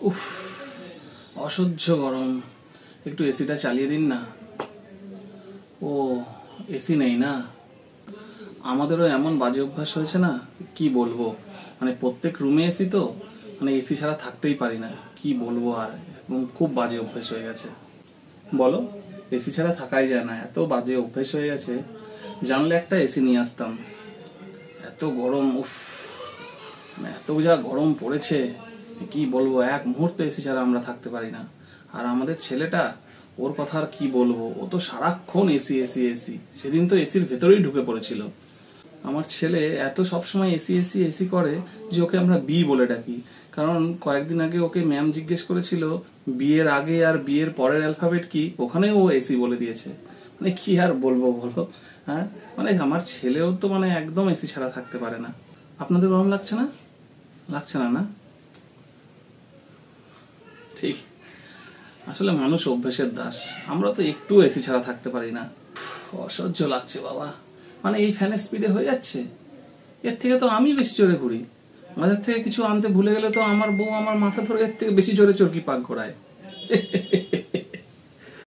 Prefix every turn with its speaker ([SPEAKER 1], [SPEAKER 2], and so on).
[SPEAKER 1] উফ, অসহ্য গরম। একটু এসিটা চালিয়ে দিন না। ও, এসি নেই না? আমাদেরও এমন বাজে অভ্যাস হয়েছে না, কি বলবো। মানে প্রত্যেক রুমে এসি তো, মানে এসি ছাড়া থাকতেই পারি না। কি বলবো আর, খুব বাজে অভ্যাস হয়ে গেছে। বলো, এসি ছাড়া থাকাই যায় না, এত বাজে অভ্যাস হয়ে গেছে। জানলে একটা এসি নিয়ে আসতাম। এত গরম, উফ, মানে এত যা গরম পড়েছে, কি বলবো। এক মুহূর্তে এসি ছাড়া আমরা থাকতে পারি না। আর আমাদের ছেলেটা, ওর কথা আর কি বলবো, ও তো সারাক্ষণ এসি এসি এসি। সেদিন তো এসির ভেতরেই ঢুকে পড়েছিল। আমার ছেলে এত সবসময় এসি এসি এসি করে যে ওকে আমরা বি বলে ডাকি। কারণ কয়েকদিন আগে ওকে ম্যাম জিজ্ঞেস করেছিল বিয়ের আগে আর বিয়ের পরের অ্যালফাবেট কি, ওখানেও ও এসি বলে দিয়েছে। মানে কি আর বলবো বলো। হ্যাঁ, মানে আমার ছেলেও তো মানে একদম এসি ছাড়া থাকতে পারে না। আপনাদের গরম লাগছে না? লাগছে না, না? ঠিক। আসলে মানুষ অভ্যেসের দাস। আমরা তো একটু এসি ছাড়া থাকতে পারি না। অসহ্য লাগছে বাবা। মানে এই ফ্যানের স্পিডে হয়ে যাচ্ছে। এর থেকে তো আমি বেশি জোরে ঘুরি। বাজার থেকে কিছু আনতে ভুলে গেলে তো আমার বউ আমার মাথা ধরে এর থেকে বেশি জোরে চরকি পাক ঘোরায়।